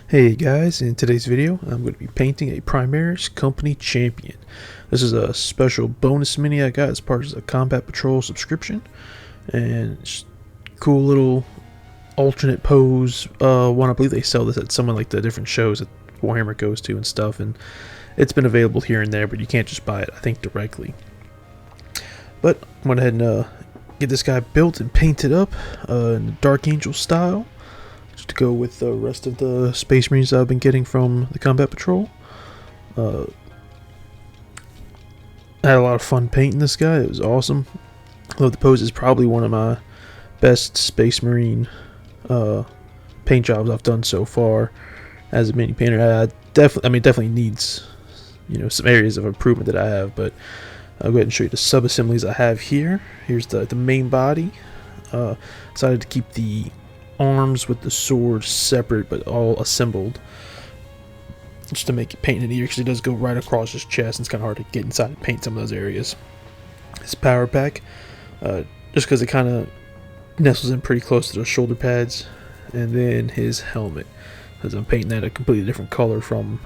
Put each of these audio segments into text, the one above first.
Hey guys, in today's video I'm going to be painting a Primaris Company Champion. This is a special bonus mini I got as part of the Combat Patrol subscription, and it's cool little alternate pose one. I believe they sell this at some of like the different shows that Warhammer goes to and stuff, and it's been available here and there, but you can't just buy it I think directly. But I went ahead and get this guy built and painted up in the Dark Angel style, just to go with the rest of the Space Marines I've been getting from the Combat Patrol. I had a lot of fun painting this guy. It was awesome. I love the pose. Is probably one of my best Space Marine paint jobs I've done so far as a mini painter. I definitely needs some areas of improvement that I have, but I'll go ahead and show you the sub assemblies I have here. Here's the main body. Decided to keep the arms with the sword separate but all assembled, just to make it paint it easier, because it does go right across his chest and it's kind of hard to get inside and paint some of those areas. His power pack, just because it kind of nestles in pretty close to the shoulder pads, and then his helmet, because I'm painting that a completely different color from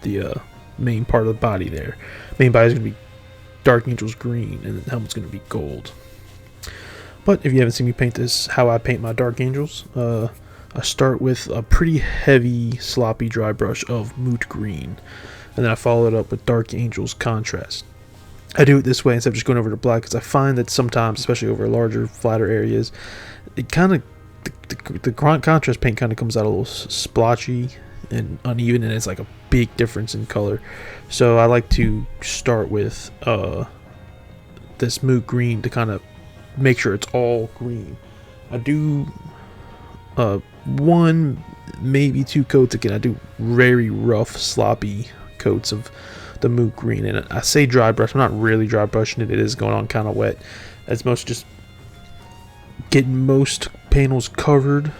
the main part of the body there. Main body is going to be Dark Angel's green, and the helmet's going to be gold. But if you haven't seen me paint this, how I paint my Dark Angels, I start with a pretty heavy, sloppy dry brush of moot green, and then I follow it up with Dark Angel's contrast. I do it this way instead of just going over to black, because I find that sometimes, especially over larger, flatter areas, it kind of the contrast paint kind of comes out a little splotchy and uneven, and it's like a big difference in color. So I like to start with this moot green to kind of make sure it's all green. I do one, maybe two coats. Again, I do very rough, sloppy coats of the moot green, and I say dry brush. I'm not really dry brushing it. It is going on kind of wet. It's most just getting most panels covered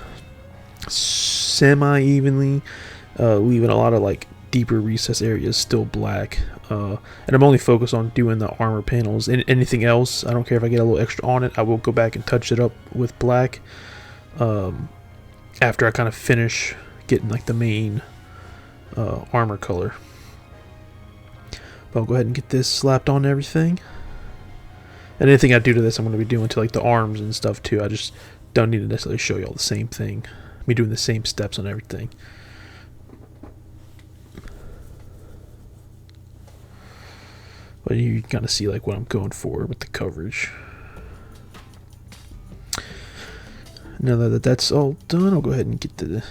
semi-evenly, leaving a lot of like deeper recess areas still black. And I'm only focused on doing the armor panels. And anything else, I don't care if I get a little extra on it, I will go back and touch it up with black after I kind of finish getting like the main armor color. But I'll go ahead and get this slapped on everything. And anything I do to this, I'm going to be doing to like the arms and stuff too. I just don't need to necessarily show you all the same thing. Me doing the same steps on everything. But you kind of see like what I'm going for with the coverage. Now that that's all done, I'll go ahead and get the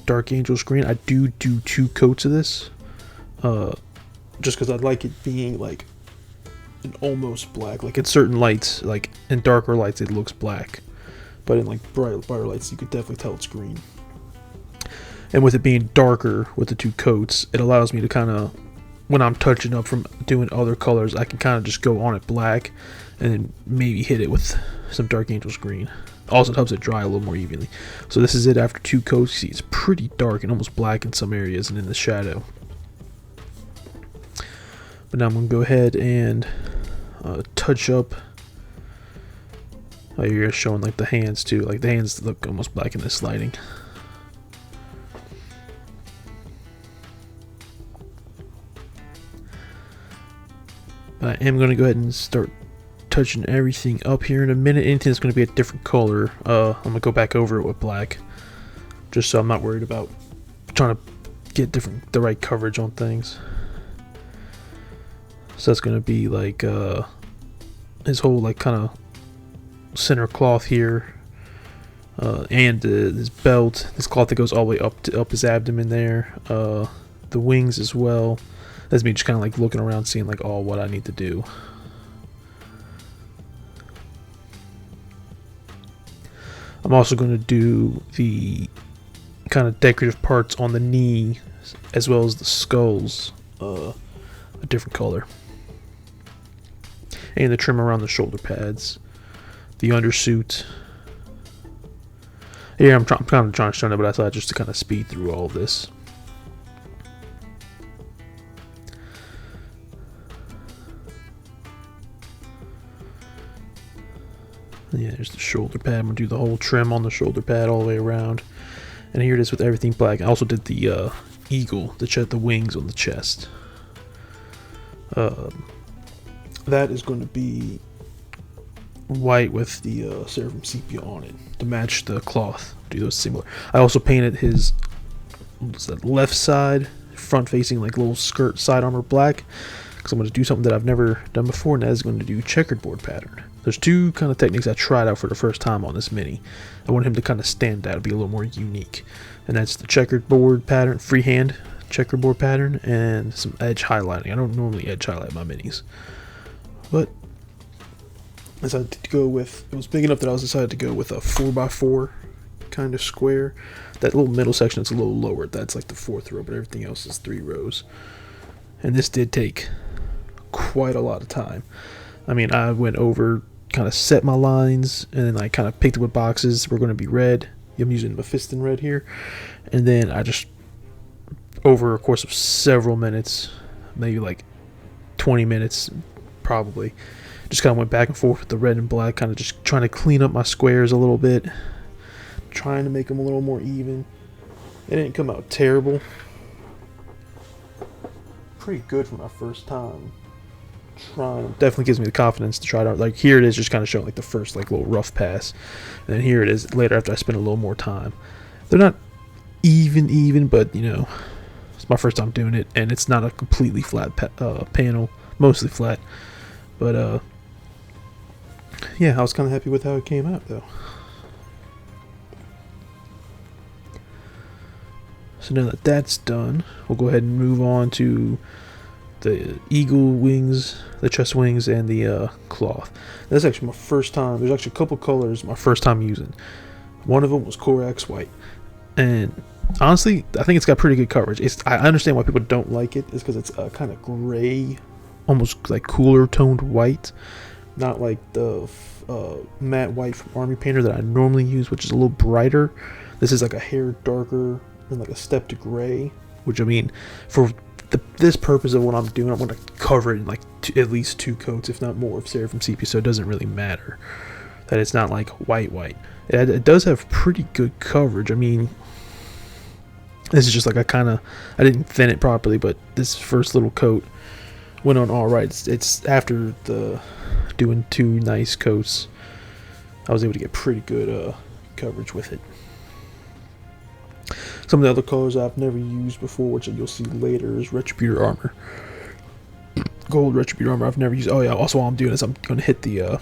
Dark Angel's green. I do two coats of this, just because I like it being like an almost black. Like in certain lights, like in darker lights, it looks black, but in like brighter lights, you could definitely tell it's green. And with it being darker with the two coats, it allows me to kind of, when I'm touching up from doing other colors, I can kind of just go on it black and then maybe hit it with some Dark Angel's green. Also, it helps it dry a little more evenly. So this is it after two coats. You see, it's pretty dark and almost black in some areas and in the shadow. But now I'm going to go ahead and touch up. Oh, you're showing like the hands too. Like the hands look almost black in this lighting. I am going to go ahead and start touching everything up here in a minute. Anything that's going to be a different color, I'm going to go back over it with black, just so I'm not worried about trying to get the right coverage on things. So that's going to be like his whole like kind of center cloth here, and his belt, this cloth that goes all the way up his abdomen there, the wings as well. That's me just kind of like looking around, seeing like all what I need to do. I'm also going to do the kind of decorative parts on the knee, as well as the skulls, a different color. And the trim around the shoulder pads, the undersuit. Yeah, I'm kind of trying to show it, but I thought just to kind of speed through all of this. Yeah, there's the shoulder pad. I'm going to do the whole trim on the shoulder pad all the way around. And here it is with everything black. I also did the eagle, the wings on the chest. That is going to be white with the Seraphim Sepia on it to match the cloth. Do those similar. I also painted his left side, front facing like little skirt side armor black, because I'm going to do something that I've never done before, and that is going to do checkered board pattern. There's two kind of techniques I tried out for the first time on this mini. I want him to kind of stand out, be a little more unique, and that's the checkered board pattern, freehand checkerboard pattern, and some edge highlighting. I don't normally edge highlight my minis, but I decided to go with, it was big enough that I was decided to go with a 4x4 kind of square. That little middle section is a little lower, that's like the 4th row, but everything else is 3 rows. And this did take quite a lot of time. I mean, I went over, kind of set my lines, and then I kind of picked what boxes were going to be red. I'm using Mephiston red here. And then I just, over a course of several minutes, maybe like 20 minutes probably, just kind of went back and forth with the red and black, kind of just trying to clean up my squares a little bit, trying to make them a little more even. It didn't come out terrible. Pretty good for my first time trying. Definitely gives me the confidence to try it out. Like here it is just kind of showing like the first like little rough pass, and then here it is later after I spend a little more time. They're not even, but you know, it's my first time doing it, and it's not a completely flat panel, mostly flat, but yeah, I was kind of happy with how it came out though. So now that that's done, we'll go ahead and move on to the eagle wings, the chest wings, and the cloth. That's actually my first time. There's actually a couple colors my first time using. One of them was Corax white, and honestly, I think it's got pretty good coverage. I understand why people don't like it. It's because it's a kind of gray, almost like cooler toned white, not like the matte white from Army Painter that I normally use, which is a little brighter. This is like a hair darker and like a step to gray, which I mean, for this purpose of what I'm doing, I'm going to cover it in like at least 2 coats, if not more, of Seraphim Sepia, so it doesn't really matter that it's not like white. It does have pretty good coverage. I mean, this is just like I didn't thin it properly, but this first little coat went on all right. It's after doing 2 nice coats, I was able to get pretty good coverage with it. Some of the other colors I've never used before, which you'll see later, is Retributor armor. Gold Retributor armor I've never used. Oh yeah, also while I'm doing this, I'm going to hit the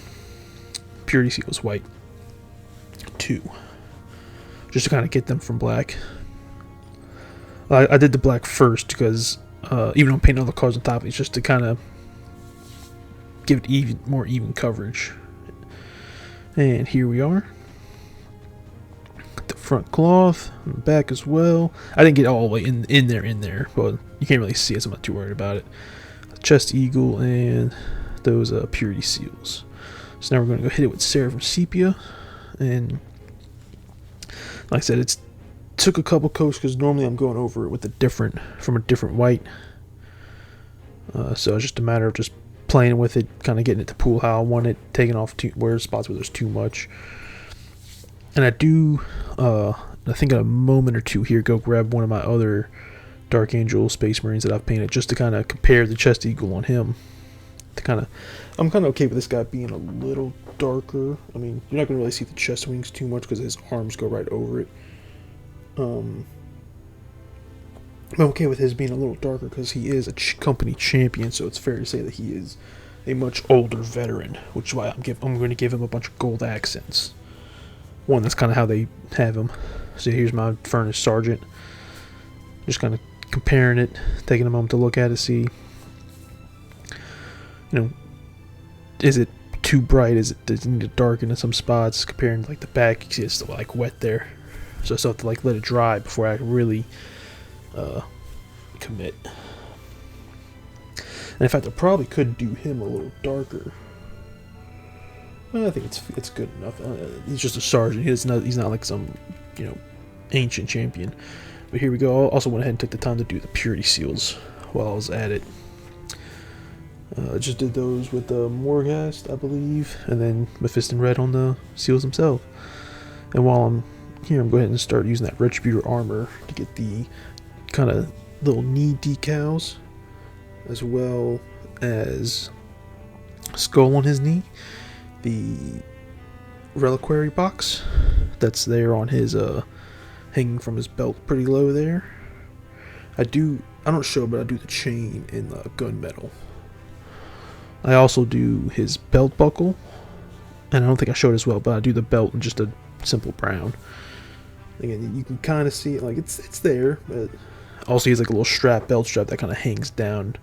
Purity Seals white too, just to kind of get them from black. I did the black first because even though I'm painting other colors on top of it, it's just to kind of give it more even coverage. And here we are. The front cloth, and the back as well. I didn't get all the way in there, but you can't really see it, so I'm not too worried about it. Chest eagle and those Purity Seals. So now we're going to go hit it with Seraphim Sepia, and like I said, it's took a couple coats because normally I'm going over it with a different white. So it's just a matter of just playing with it, kind of getting it to pool how I want it, taking off spots where there's too much. And I do, I think in a moment or two here, go grab one of my other Dark Angel Space Marines that I've painted, just to kind of compare the chest eagle on him. I'm kind of okay with this guy being a little darker. I mean, you're not going to really see the chest wings too much because his arms go right over it. I'm okay with his being a little darker because he is a company champion, so it's fair to say that he is a much older veteran, which is why I'm going to give him a bunch of gold accents. One, that's kind of how they have him. So here's my Furnace Sergeant. Just kind of comparing it, taking a moment to look at it, see, you know, is it too bright? Does it need to darken in some spots? Comparing like the back, you see it's still like wet there. So I still have to like let it dry before I can really commit. And in fact, I probably could do him a little darker. I think it's good enough. He's just a sergeant. He's not like some, you know, ancient champion. But here we go. I also went ahead and took the time to do the Purity Seals while I was at it. I just did those with Morghast, I believe, and then Mephiston red on the seals themselves. And while I'm here I'm going ahead and start using that Retributor armor to get the kind of little knee decals, as well as skull on his knee, the reliquary box that's there on his hanging from his belt pretty low there. I don't show, but I do the chain in the gunmetal. I also do his belt buckle, and I don't think I showed as well, but I do the belt in just a simple brown. Again, you can kind of see it, like it's there, but also he has like a little belt strap that kind of hangs down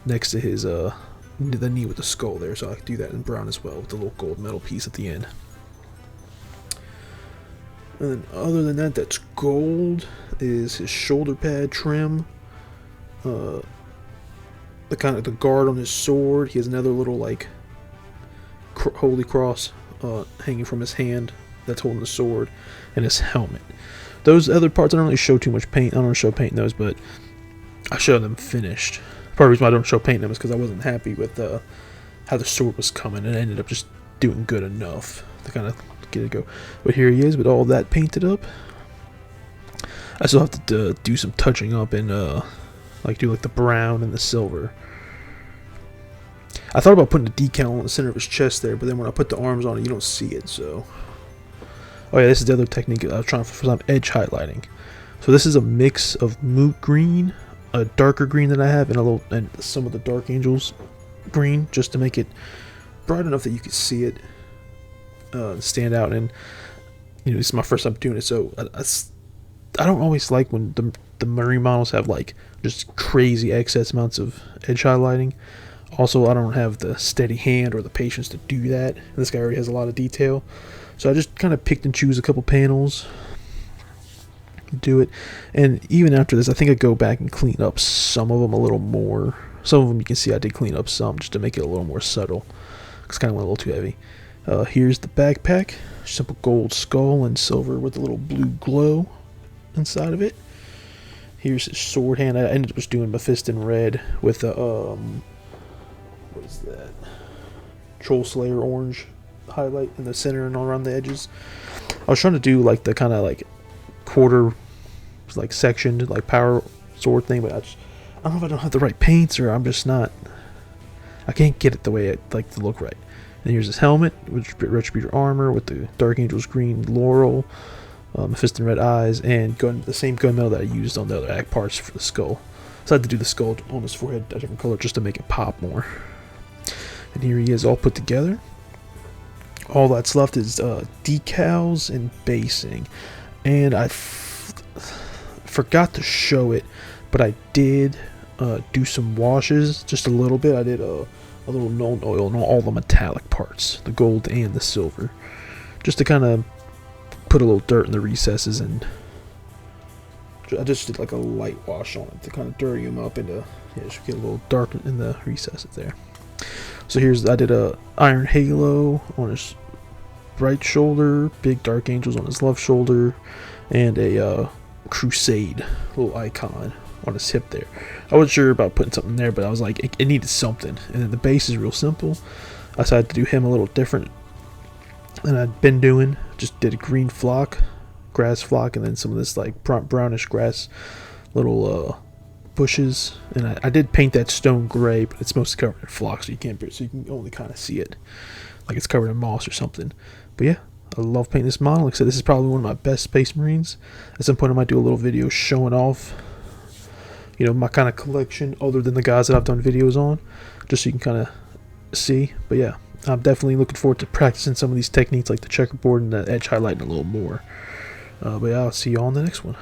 next to his the knee with the skull there, so I can do that in brown as well with the little gold metal piece at the end. And then other than that, that's gold, is his shoulder pad trim, the guard on his sword. He has another little like holy cross hanging from his hand that's holding the sword, and his helmet. Those other parts I don't really show too much paint. I don't show paint in those, but I show them finished. Part of the reason why I don't show paint in them is because I wasn't happy with how the sword was coming, and I ended up just doing good enough to kind of get it go. But here he is with all that painted up. I still have to do some touching up and do like the brown and the silver. I thought about putting a decal on the center of his chest there, but then when I put the arms on it, you don't see it. So, oh yeah, this is the other technique I was trying for some edge highlighting. So this is a mix of moot green, a darker green that I have, and some of the Dark Angels green, just to make it bright enough that you can see it stand out. And you know, this is my first time doing it, so I don't always like when the marine models have like just crazy excess amounts of edge highlighting. Also, I don't have the steady hand or the patience to do that. And this guy already has a lot of detail, so I just kind of picked and choose a couple panels, do it. And even after this, I think I go back and clean up some of them a little more. Some of them you can see I did clean up some just to make it a little more subtle. It's kind of went a little too heavy. Here's the backpack, simple gold skull and silver with a little blue glow inside of it. Here's his sword hand. I ended up just doing Mephiston red with the what is that? Troll Slayer orange highlight in the center and all around the edges. I was trying to do like the kind of like quarter like sectioned like power sword thing, but I don't know if I don't have the right paints, or I'm just not, I can't get it the way I'd like to look right. And here's his helmet, which Retributor armor with the Dark Angels green laurel, Mephiston red eyes, and the same gunmetal that I used on the other parts for the skull. So I had to do the skull on his forehead a different color just to make it pop more. And here he is all put together. All that's left is decals and basing. And I forgot to show it, but I did do some washes, just a little bit. I did a little known oil on all the metallic parts, the gold and the silver, just to kind of put a little dirt in the recesses, and I just did like a light wash on it to kind of dirty them up into, just get a little dark in the recesses there. So I did a iron halo on his right shoulder, big Dark Angels on his left shoulder, and a crusade little icon on his hip there. I wasn't sure about putting something there, but I was like, it needed something. And then the base is real simple. I decided to do him a little different than I'd been doing. Just did a green grass flock, and then some of this like brownish grass little bushes. And I did paint that stone gray, but it's mostly covered in flock, so you can only kind of see it like it's covered in moss or something. But yeah, I love painting this model. Like I said, this is probably one of my best Space Marines. At some point I might do a little video showing off, you know, my kind of collection other than the guys that I've done videos on, just so you can kind of see. But yeah, I'm definitely looking forward to practicing some of these techniques like the checkerboard and the edge highlighting a little more. But yeah, I'll see you all in the next one.